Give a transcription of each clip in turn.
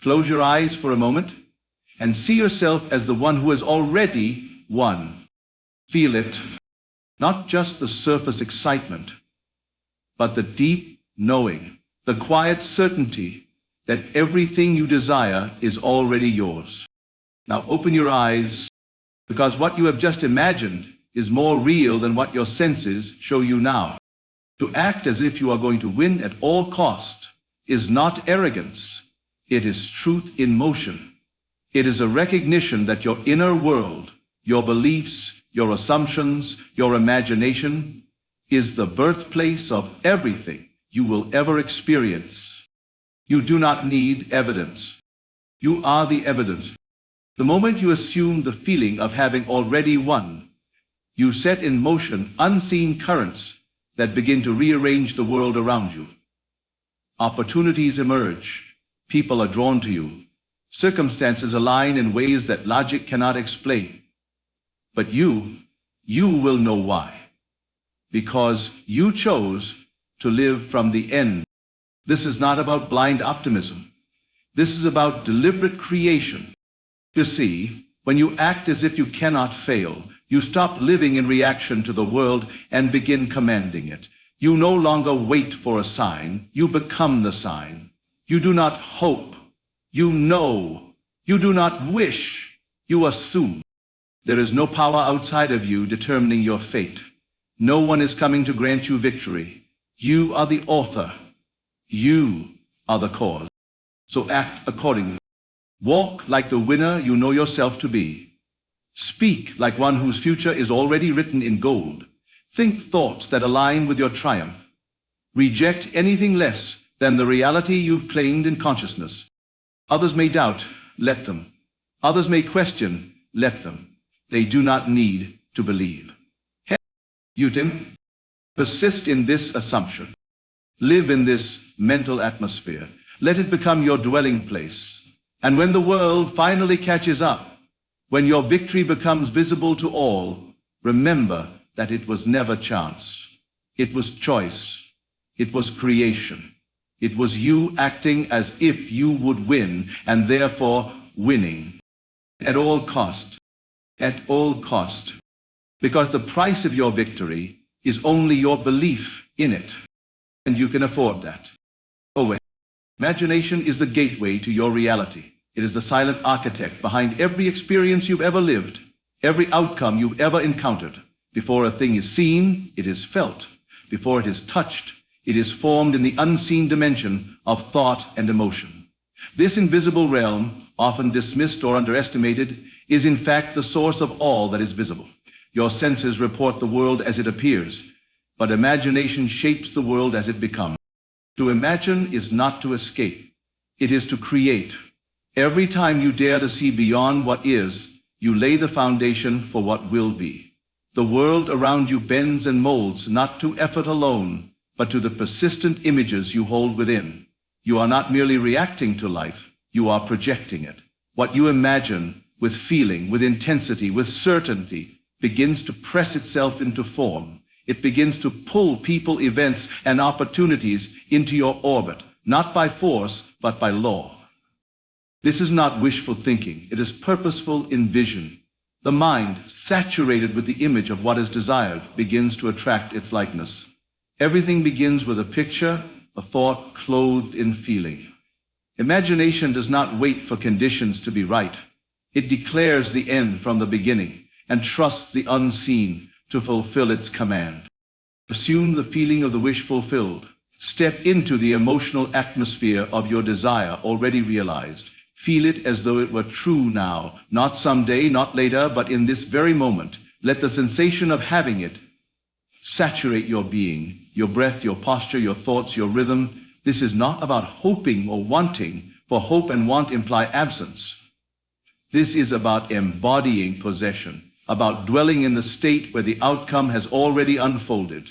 Close your eyes for a moment and see yourself as the one who has already won. Feel it, not just the surface excitement, but the deep knowing, the quiet certainty that everything you desire is already yours. Now open your eyes, because what you have just imagined is more real than what your senses show you now. To act as if you are going to win at all cost is not arrogance. It is truth in motion. It is a recognition that your inner world, your beliefs, your assumptions, your imagination, is the birthplace of everything you will ever experience. You do not need evidence. You are the evidence. The moment you assume the feeling of having already won, you set in motion unseen currents that begin to rearrange the world around you. Opportunities emerge. People are drawn to you. Circumstances align in ways that logic cannot explain. But you will know why. Because you chose to live from the end. This is not about blind optimism. This is about deliberate creation. You see, when you act as if you cannot fail, you stop living in reaction to the world and begin commanding it. You no longer wait for a sign. You become the sign. You do not hope. You know. You do not wish. You assume. There is no power outside of you determining your fate. No one is coming to grant you victory. You are the author. You are the cause. So act accordingly. Walk like the winner you know yourself to be. Speak like one whose future is already written in gold. Think thoughts that align with your triumph. Reject anything less than the reality you've claimed in consciousness. Others may doubt, let them. Others may question, let them. They do not need to believe. You, Tim, persist in this assumption. Live in this mental atmosphere. Let it become your dwelling place. And when the world finally catches up, when your victory becomes visible to all, remember that it was never chance. It was choice. It was creation. It was you acting as if you would win, and therefore winning. At all cost. At all cost. Because the price of your victory is only your belief in it. And you can afford that. Oh wait. Imagination is the gateway to your reality. It is the silent architect behind every experience you've ever lived, every outcome you've ever encountered. Before a thing is seen, it is felt. Before it is touched, it is formed in the unseen dimension of thought and emotion. This invisible realm, often dismissed or underestimated, is in fact the source of all that is visible. Your senses report the world as it appears, but imagination shapes the world as it becomes. To imagine is not to escape. It is to create. Every time you dare to see beyond what is, you lay the foundation for what will be. The world around you bends and molds not to effort alone, but to the persistent images you hold within. You are not merely reacting to life, you are projecting it. What you imagine with feeling, with intensity, with certainty, begins to press itself into form. It begins to pull people, events, and opportunities into your orbit, not by force, but by law. This is not wishful thinking. It is purposeful envision. The mind, saturated with the image of what is desired, begins to attract its likeness. Everything begins with a picture, a thought clothed in feeling. Imagination does not wait for conditions to be right. It declares the end from the beginning and trusts the unseen to fulfill its command. Assume the feeling of the wish fulfilled. Step into the emotional atmosphere of your desire already realized. Feel it as though it were true now, not someday, not later, but in this very moment. Let the sensation of having it saturate your being, your breath, your posture, your thoughts, your rhythm. This is not about hoping or wanting, for hope and want imply absence. This is about embodying possession, about dwelling in the state where the outcome has already unfolded.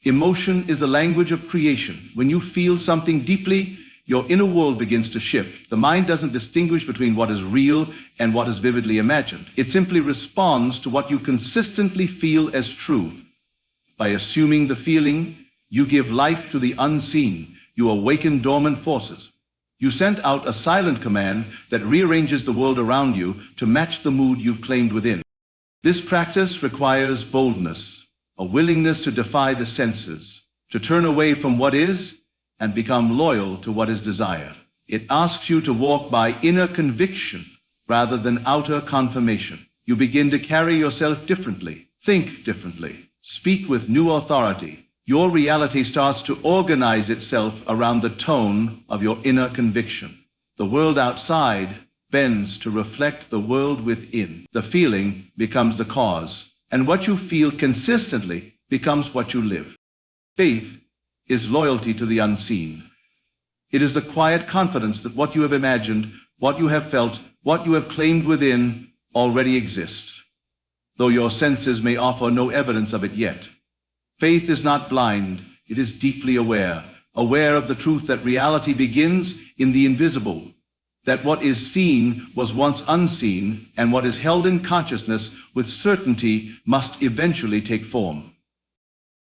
Emotion is the language of creation. When you feel something deeply, your inner world begins to shift. The mind doesn't distinguish between what is real and what is vividly imagined. It simply responds to what you consistently feel as true. By assuming the feeling, you give life to the unseen. You awaken dormant forces. You sent out a silent command that rearranges the world around you to match the mood you've claimed within. This practice requires boldness, a willingness to defy the senses, to turn away from what is and become loyal to what is desired. It asks you to walk by inner conviction rather than outer confirmation. You begin to carry yourself differently, think differently, speak with new authority. Your reality starts to organize itself around the tone of your inner conviction. The world outside bends to reflect the world within. The feeling becomes the cause, and what you feel consistently becomes what you live. Faith is loyalty to the unseen. It is the quiet confidence that what you have imagined, what you have felt, what you have claimed within already exists, though your senses may offer no evidence of it yet. Faith is not blind, it is deeply aware, aware of the truth that reality begins in the invisible, that what is seen was once unseen, and what is held in consciousness with certainty must eventually take form.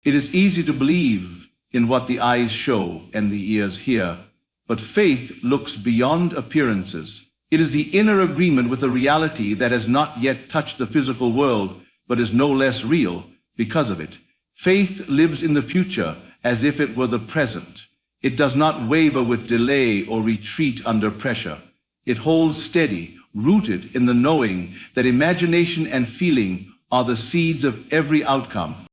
It is easy to believe in what the eyes show and the ears hear, but faith looks beyond appearances. It is the inner agreement with a reality that has not yet touched the physical world, but is no less real because of it. Faith lives in the future as if it were the present. It does not waver with delay or retreat under pressure. It holds steady, rooted in the knowing that imagination and feeling are the seeds of every outcome.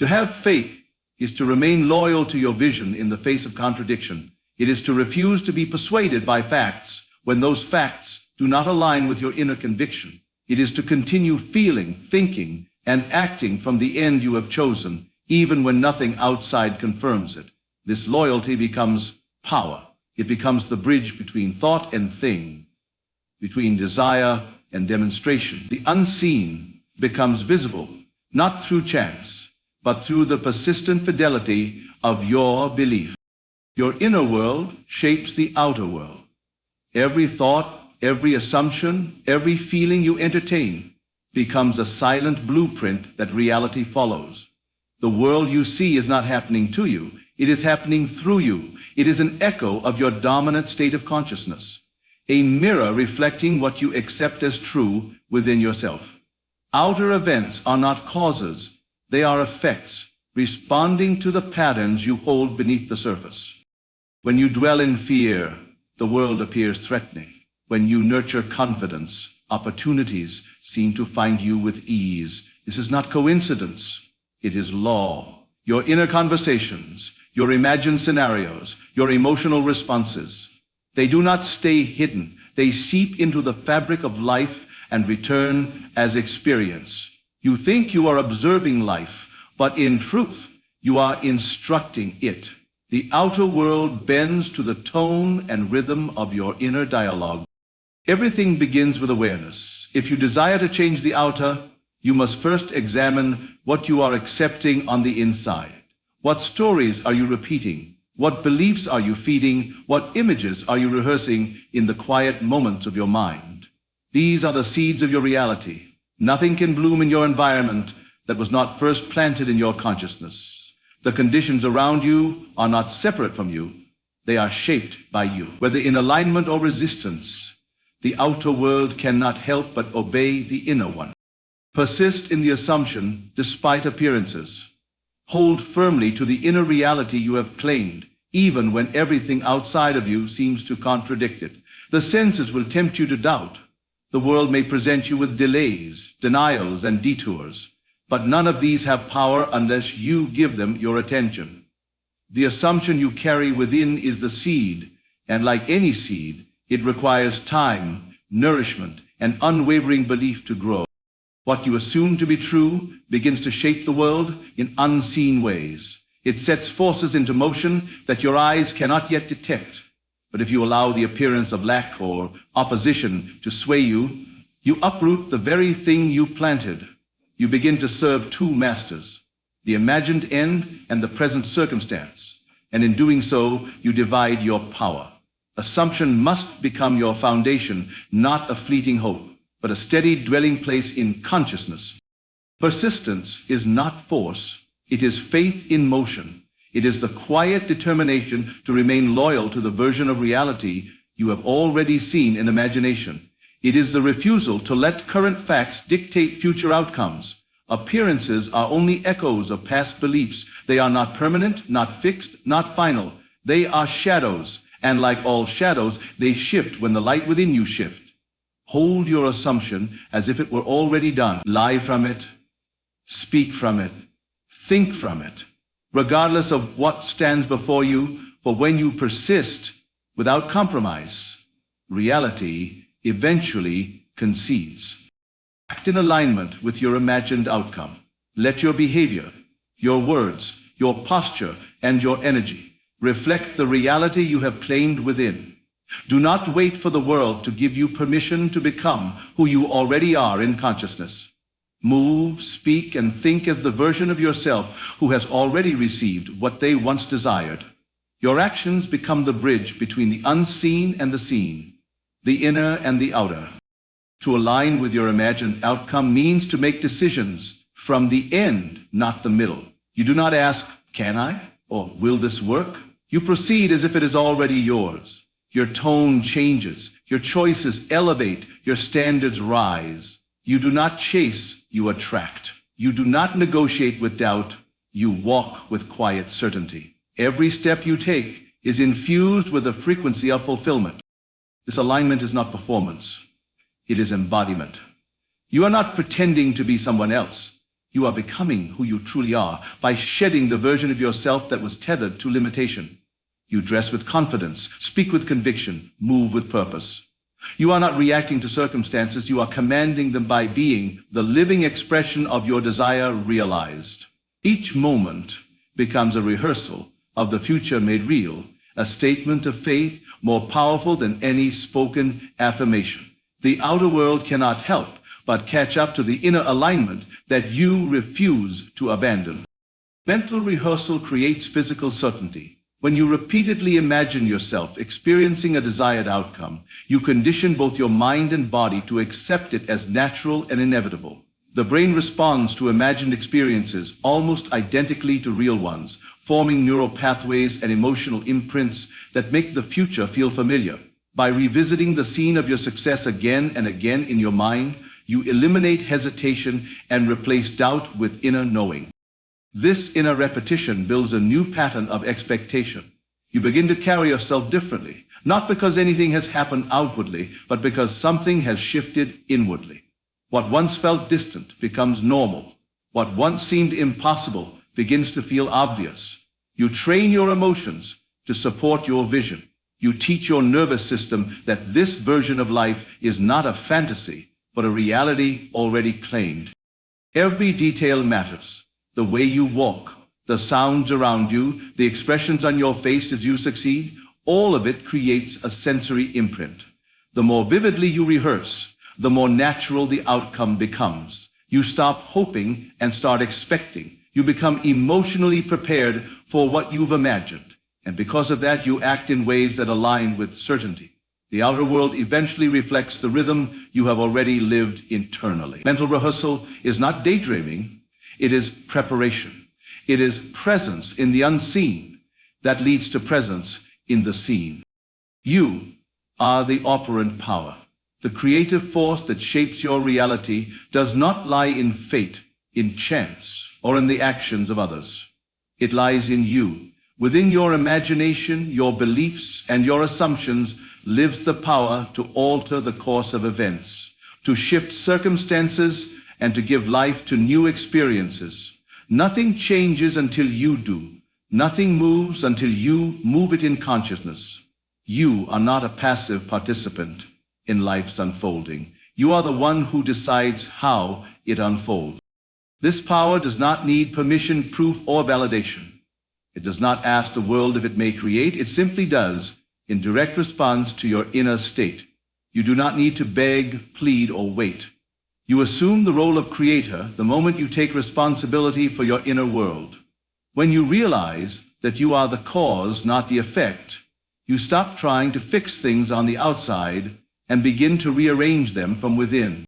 To have faith is to remain loyal to your vision in the face of contradiction. It is to refuse to be persuaded by facts when those facts do not align with your inner conviction. It is to continue feeling, thinking, and acting from the end you have chosen, even when nothing outside confirms it. This loyalty becomes power. It becomes the bridge between thought and thing, between desire and demonstration. The unseen becomes visible, not through chance, but through the persistent fidelity of your belief. Your inner world shapes the outer world. Every thought, every assumption, every feeling you entertain becomes a silent blueprint that reality follows. The world you see is not happening to you. It is happening through you. It is an echo of your dominant state of consciousness, a mirror reflecting what you accept as true within yourself. Outer events are not causes. They are effects, responding to the patterns you hold beneath the surface. When you dwell in fear, the world appears threatening. When you nurture confidence, opportunities seem to find you with ease. This is not coincidence. It is law. Your inner conversations, your imagined scenarios, your emotional responses, they do not stay hidden. They seep into the fabric of life and return as experience. You think you are observing life, but in truth, you are instructing it. The outer world bends to the tone and rhythm of your inner dialogue. Everything begins with awareness. If you desire to change the outer, you must first examine what you are accepting on the inside. What stories are you repeating? What beliefs are you feeding? What images are you rehearsing in the quiet moments of your mind? These are the seeds of your reality. Nothing can bloom in your environment that was not first planted in your consciousness. The conditions around you are not separate from you. They are shaped by you. Whether in alignment or resistance, the outer world cannot help but obey the inner one. Persist in the assumption despite appearances. Hold firmly to the inner reality you have claimed, even when everything outside of you seems to contradict it. The senses will tempt you to doubt. The world may present you with delays, denials, and detours, but none of these have power unless you give them your attention. The assumption you carry within is the seed, and like any seed, it requires time, nourishment, and unwavering belief to grow. What you assume to be true begins to shape the world in unseen ways. It sets forces into motion that your eyes cannot yet detect. But if you allow the appearance of lack or opposition to sway you, you uproot the very thing you planted. You begin to serve two masters, the imagined end and the present circumstance. And in doing so, you divide your power. Assumption must become your foundation, not a fleeting hope, but a steady dwelling place in consciousness. Persistence is not force. It is faith in motion. It is the quiet determination to remain loyal to the version of reality you have already seen in imagination. It is the refusal to let current facts dictate future outcomes. Appearances are only echoes of past beliefs. They are not permanent, not fixed, not final. They are shadows, and like all shadows, they shift when the light within you shifts. Hold your assumption as if it were already done. Lie from it, speak from it, think from it, regardless of what stands before you, for when you persist without compromise, reality eventually concedes. Act in alignment with your imagined outcome. Let your behavior, your words, your posture, and your energy reflect the reality you have claimed within. Do not wait for the world to give you permission to become who you already are in consciousness. Move, speak, and think as the version of yourself who has already received what they once desired. Your actions become the bridge between the unseen and the seen, the inner and the outer. To align with your imagined outcome means to make decisions from the end, not the middle. You do not ask, can I? Or will this work? You proceed as if it is already yours. Your tone changes. Your choices elevate. Your standards rise. You do not chase, you attract. You do not negotiate with doubt. You walk with quiet certainty. Every step you take is infused with the frequency of fulfillment. This alignment is not performance. It is embodiment. You are not pretending to be someone else. You are becoming who you truly are by shedding the version of yourself that was tethered to limitation. You dress with confidence, speak with conviction, move with purpose. You are not reacting to circumstances, you are commanding them by being the living expression of your desire realized. Each moment becomes a rehearsal of the future made real, a statement of faith more powerful than any spoken affirmation. The outer world cannot help but catch up to the inner alignment that you refuse to abandon. Mental rehearsal creates physical certainty. When you repeatedly imagine yourself experiencing a desired outcome, you condition both your mind and body to accept it as natural and inevitable. The brain responds to imagined experiences almost identically to real ones, forming neural pathways and emotional imprints that make the future feel familiar. By revisiting the scene of your success again and again in your mind, you eliminate hesitation and replace doubt with inner knowing. This inner repetition builds a new pattern of expectation. You begin to carry yourself differently, not because anything has happened outwardly, but because something has shifted inwardly. What once felt distant becomes normal. What once seemed impossible begins to feel obvious. You train your emotions to support your vision. You teach your nervous system that this version of life is not a fantasy, but a reality already claimed. Every detail matters. The way you walk, the sounds around you, the expressions on your face as you succeed, all of it creates a sensory imprint. The more vividly you rehearse, the more natural the outcome becomes. You stop hoping and start expecting. You become emotionally prepared for what you've imagined. And because of that, you act in ways that align with certainty. The outer world eventually reflects the rhythm you have already lived internally. Mental rehearsal is not daydreaming. It is preparation. It is presence in the unseen that leads to presence in the seen. You are the operant power. The creative force that shapes your reality does not lie in fate, in chance, or in the actions of others. It lies in you. Within your imagination, your beliefs, and your assumptions lives the power to alter the course of events, to shift circumstances, and to give life to new experiences. Nothing changes until you do. Nothing moves until you move it in consciousness. You are not a passive participant in life's unfolding. You are the one who decides how it unfolds. This power does not need permission, proof, or validation. It does not ask the world if it may create. It simply does in direct response to your inner state. You do not need to beg, plead, or wait. You assume the role of creator the moment you take responsibility for your inner world. When you realize that you are the cause, not the effect, you stop trying to fix things on the outside and begin to rearrange them from within.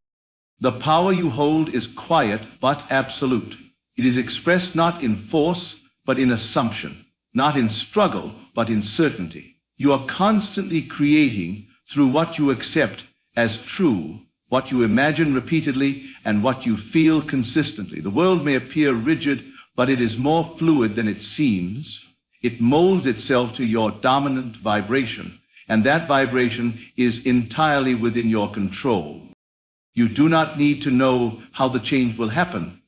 The power you hold is quiet but absolute. It is expressed not in force but in assumption. not in struggle, but in certainty. You are constantly creating through what you accept as true, what you imagine repeatedly, and what you feel consistently. The world may appear rigid, but it is more fluid than it seems. It molds itself to your dominant vibration, and that vibration is entirely within your control. You do not need to know how the change will happen.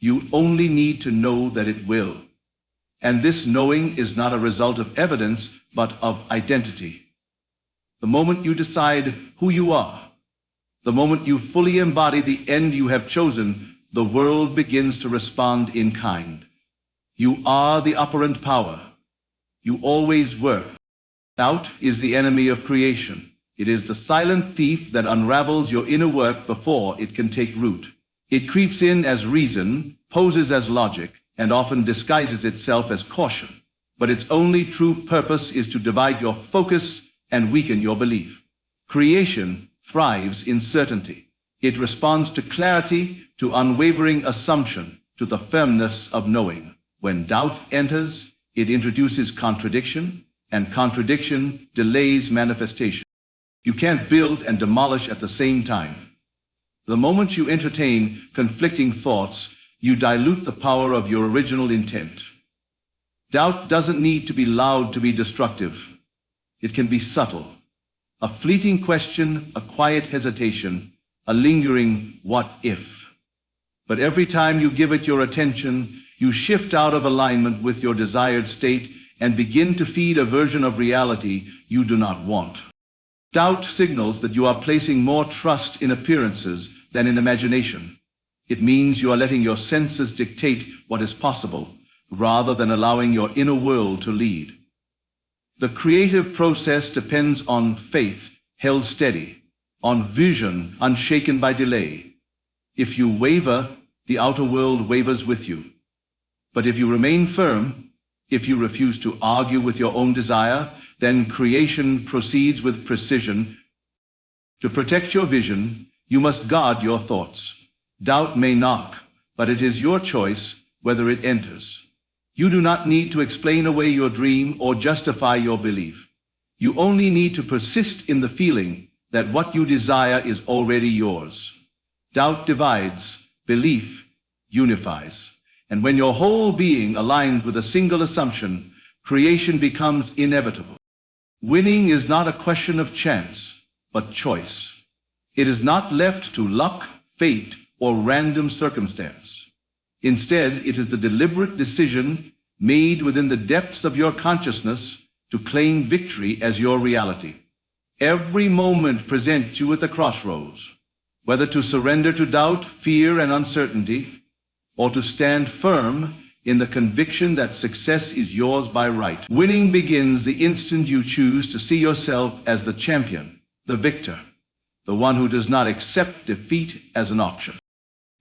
You only need to know that it will. And this knowing is not a result of evidence, but of identity. The moment you decide who you are, the moment you fully embody the end you have chosen, the world begins to respond in kind. You are the operant power. You always were. Doubt is the enemy of creation. It is the silent thief that unravels your inner work before it can take root. It creeps in as reason, poses as logic, and often disguises itself as caution. But its only true purpose is to divide your focus and weaken your belief. Creation thrives in certainty. It responds to clarity, to unwavering assumption, to the firmness of knowing. When doubt enters, it introduces contradiction, and contradiction delays manifestation. You can't build and demolish at the same time. The moment you entertain conflicting thoughts, you dilute the power of your original intent. Doubt doesn't need to be loud to be destructive. It can be subtle. A fleeting question, a quiet hesitation, a lingering what if. But every time you give it your attention, you shift out of alignment with your desired state and begin to feed a version of reality you do not want. Doubt signals that you are placing more trust in appearances than in imagination. It means you are letting your senses dictate what is possible, rather than allowing your inner world to lead. The creative process depends on faith held steady, on vision unshaken by delay. If you waver, the outer world wavers with you. But if you remain firm, if you refuse to argue with your own desire, then creation proceeds with precision. To protect your vision, you must guard your thoughts. Doubt may knock, but it is your choice whether it enters. You do not need to explain away your dream or justify your belief. You only need to persist in the feeling that what you desire is already yours. Doubt divides, belief unifies. And when your whole being aligns with a single assumption, creation becomes inevitable. Winning is not a question of chance, but choice. It is not left to luck, fate, or random circumstance. Instead, it is the deliberate decision made within the depths of your consciousness to claim victory as your reality. Every moment presents you at the crossroads, whether to surrender to doubt, fear, and uncertainty, or to stand firm in the conviction that success is yours by right. Winning begins the instant you choose to see yourself as the champion, the victor, the one who does not accept defeat as an option.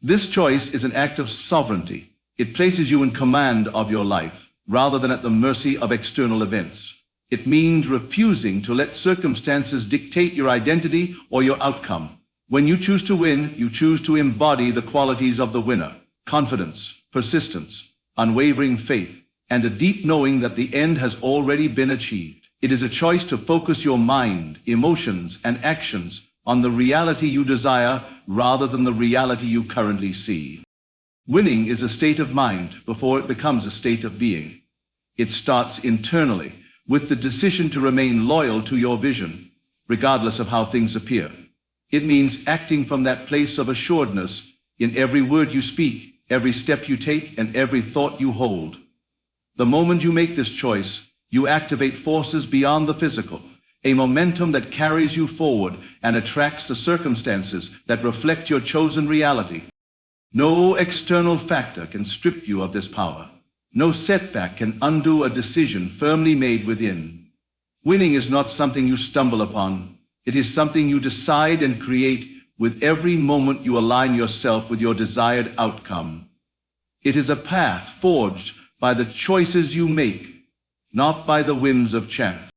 This choice is an act of sovereignty. It places you in command of your life, rather than at the mercy of external events. It means refusing to let circumstances dictate your identity or your outcome. When you choose to win, you choose to embody the qualities of the winner: confidence, persistence, unwavering faith, and a deep knowing that the end has already been achieved. It is a choice to focus your mind, emotions, and actions on the reality you desire rather than the reality you currently see. Winning is a state of mind before it becomes a state of being. It starts internally with the decision to remain loyal to your vision, regardless of how things appear. It means acting from that place of assuredness in every word you speak, every step you take, and every thought you hold. The moment you make this choice, you activate forces beyond the physical, a momentum that carries you forward and attracts the circumstances that reflect your chosen reality. No external factor can strip you of this power. No setback can undo a decision firmly made within. Winning is not something you stumble upon. It is something you decide and create with every moment you align yourself with your desired outcome. It is a path forged by the choices you make, not by the whims of chance.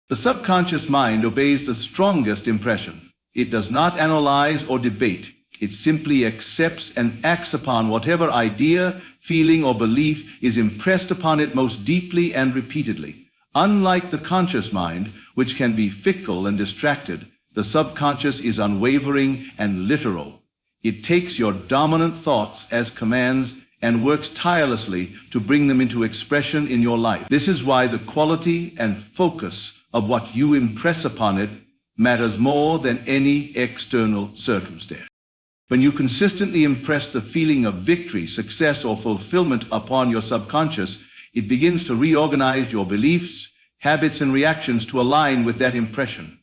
The subconscious mind obeys the strongest impression. It does not analyze or debate. It simply accepts and acts upon whatever idea, feeling, or belief is impressed upon it most deeply and repeatedly. Unlike the conscious mind, which can be fickle and distracted, the subconscious is unwavering and literal. It takes your dominant thoughts as commands and works tirelessly to bring them into expression in your life. This is why the quality and focus of what you impress upon it matters more than any external circumstance. When you consistently impress the feeling of victory, success, or fulfillment upon your subconscious, it begins to reorganize your beliefs, habits, and reactions to align with that impression.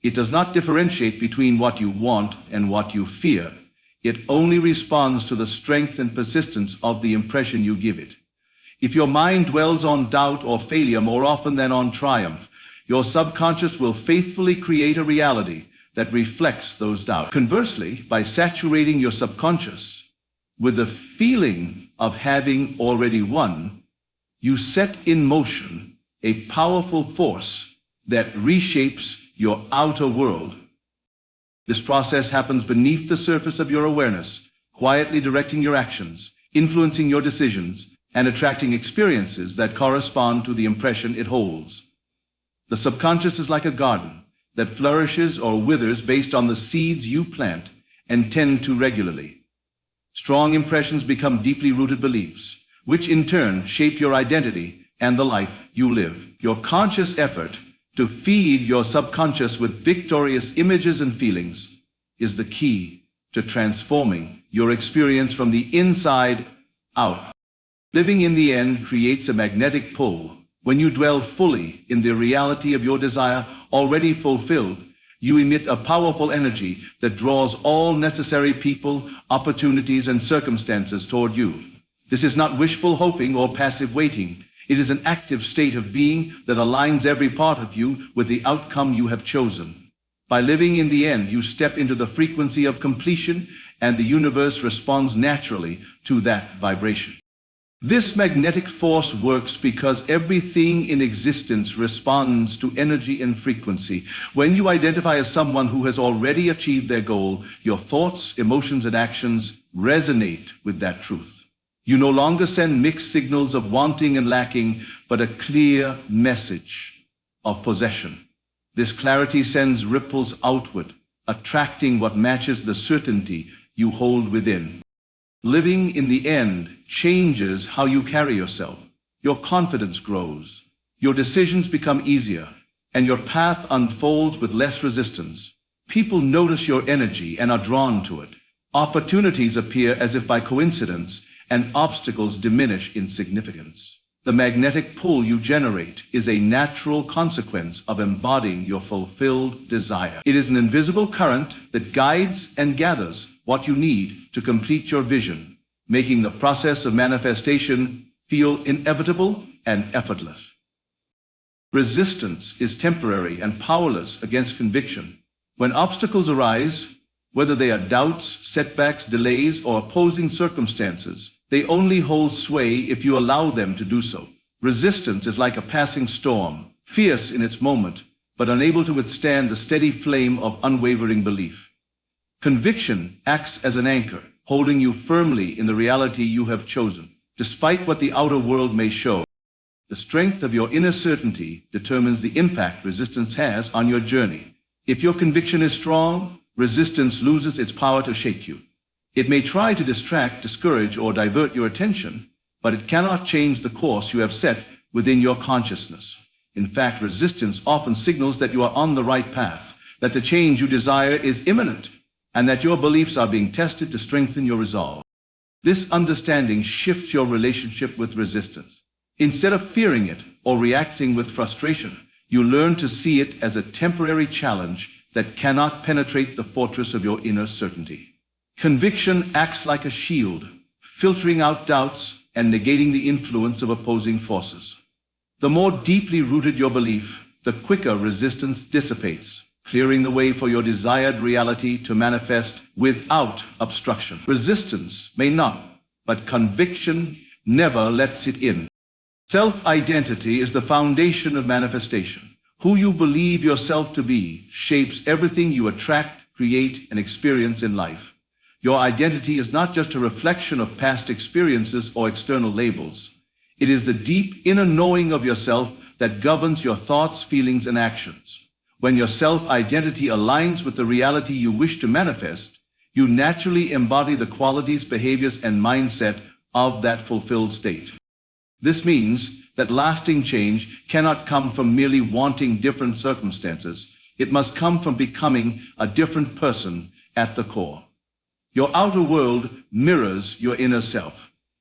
It does not differentiate between what you want and what you fear. It only responds to the strength and persistence of the impression you give it. If your mind dwells on doubt or failure more often than on triumph, your subconscious will faithfully create a reality that reflects those doubts. Conversely, by saturating your subconscious with the feeling of having already won, you set in motion a powerful force that reshapes your outer world. This process happens beneath the surface of your awareness, quietly directing your actions, influencing your decisions, and attracting experiences that correspond to the impression it holds. The subconscious is like a garden that flourishes or withers based on the seeds you plant and tend to regularly. Strong impressions become deeply rooted beliefs, which in turn shape your identity and the life you live. Your conscious effort to feed your subconscious with victorious images and feelings is the key to transforming your experience from the inside out. Living in the end creates a magnetic pull. When you dwell fully in the reality of your desire already fulfilled, you emit a powerful energy that draws all necessary people, opportunities, and circumstances toward you. This is not wishful hoping or passive waiting. It is an active state of being that aligns every part of you with the outcome you have chosen. By living in the end, you step into the frequency of completion, and the universe responds naturally to that vibration. This magnetic force works because everything in existence responds to energy and frequency. When you identify as someone who has already achieved their goal, your thoughts, emotions, and actions resonate with that truth. You no longer send mixed signals of wanting and lacking, but a clear message of possession. This clarity sends ripples outward, attracting what matches the certainty you hold within. Living in the end changes how you carry yourself. Your confidence grows, your decisions become easier, and your path unfolds with less resistance. People notice your energy and are drawn to it. Opportunities appear as if by coincidence, and obstacles diminish in significance. The magnetic pull you generate is a natural consequence of embodying your fulfilled desire. It is an invisible current that guides and gathers what you need to complete your vision, making the process of manifestation feel inevitable and effortless. Resistance is temporary and powerless against conviction. When obstacles arise, whether they are doubts, setbacks, delays, or opposing circumstances, they only hold sway if you allow them to do so. Resistance is like a passing storm, fierce in its moment, but unable to withstand the steady flame of unwavering belief. Conviction acts as an anchor, holding you firmly in the reality you have chosen. Despite what the outer world may show, the strength of your inner certainty determines the impact resistance has on your journey. If your conviction is strong, resistance loses its power to shake you. It may try to distract, discourage, or divert your attention, but it cannot change the course you have set within your consciousness. In fact, resistance often signals that you are on the right path, that the change you desire is imminent, and that your beliefs are being tested to strengthen your resolve. This understanding shifts your relationship with resistance. Instead of fearing it or reacting with frustration, you learn to see it as a temporary challenge that cannot penetrate the fortress of your inner certainty. Conviction acts like a shield, filtering out doubts and negating the influence of opposing forces. The more deeply rooted your belief, the quicker resistance dissipates, clearing the way for your desired reality to manifest without obstruction. Resistance may not, but conviction never lets it in. Self-identity is the foundation of manifestation. Who you believe yourself to be shapes everything you attract, create, and experience in life. Your identity is not just a reflection of past experiences or external labels. It is the deep inner knowing of yourself that governs your thoughts, feelings, and actions. When your self-identity aligns with the reality you wish to manifest, you naturally embody the qualities, behaviors, and mindset of that fulfilled state. This means that lasting change cannot come from merely wanting different circumstances. It must come from becoming a different person at the core. Your outer world mirrors your inner self.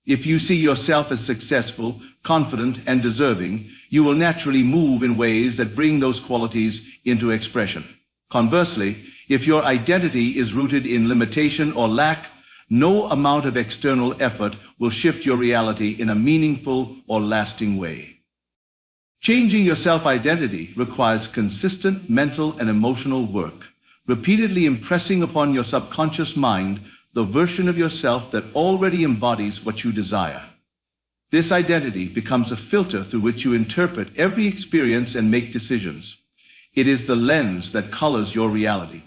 If you see yourself as successful, confident, and deserving, you will naturally move in ways that bring those qualities into expression. Conversely, if your identity is rooted in limitation or lack, no amount of external effort will shift your reality in a meaningful or lasting way. Changing your self-identity requires consistent mental and emotional work, repeatedly impressing upon your subconscious mind the version of yourself that already embodies what you desire. This identity becomes a filter through which you interpret every experience and make decisions. It is the lens that colors your reality.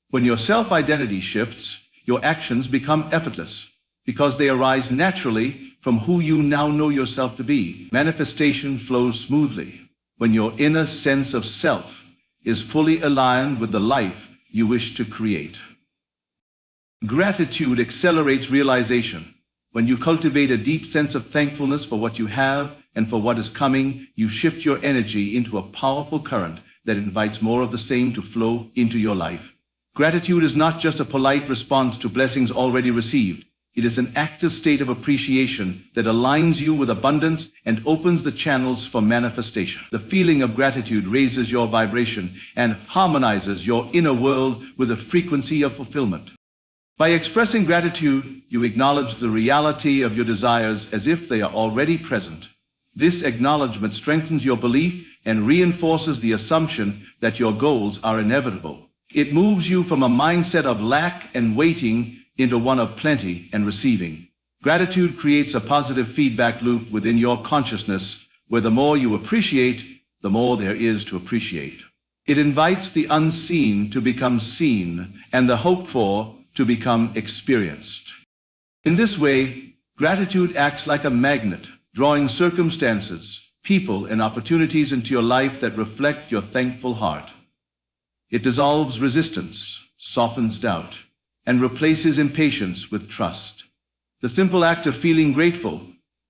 When your self-identity shifts, your actions become effortless because they arise naturally from who you now know yourself to be. Manifestation flows smoothly when your inner sense of self is fully aligned with the life you wish to create. Gratitude accelerates realization. When you cultivate a deep sense of thankfulness for what you have and for what is coming, you shift your energy into a powerful current that invites more of the same to flow into your life. Gratitude is not just a polite response to blessings already received. It is an active state of appreciation that aligns you with abundance and opens the channels for manifestation. The feeling of gratitude raises your vibration and harmonizes your inner world with the frequency of fulfillment. By expressing gratitude, you acknowledge the reality of your desires as if they are already present. This acknowledgement strengthens your belief and reinforces the assumption that your goals are inevitable. It moves you from a mindset of lack and waiting into one of plenty and receiving. Gratitude creates a positive feedback loop within your consciousness, where the more you appreciate, the more there is to appreciate. It invites the unseen to become seen and the hoped for to become experienced. In this way, gratitude acts like a magnet, drawing circumstances, people, and opportunities into your life that reflect your thankful heart. It dissolves resistance, softens doubt, and replaces impatience with trust. The simple act of feeling grateful,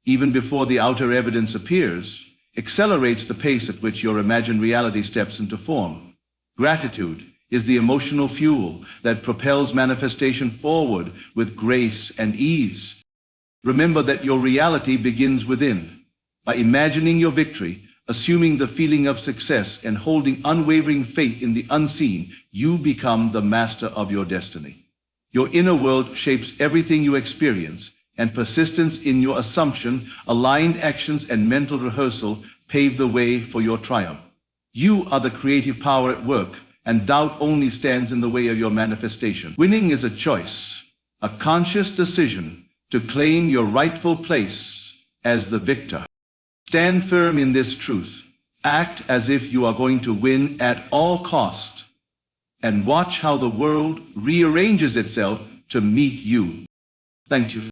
even before the outer evidence appears, accelerates the pace at which your imagined reality steps into form. Gratitude is the emotional fuel that propels manifestation forward with grace and ease. Remember that your reality begins within. By imagining your victory, assuming the feeling of success, and holding unwavering faith in the unseen, you become the master of your destiny. Your inner world shapes everything you experience, and persistence in your assumption, aligned actions, and mental rehearsal pave the way for your triumph. You are the creative power at work, and doubt only stands in the way of your manifestation. Winning is a choice, a conscious decision to claim your rightful place as the victor. Stand firm in this truth. Act as if you are going to win at all cost, and watch how the world rearranges itself to meet you. Thank you.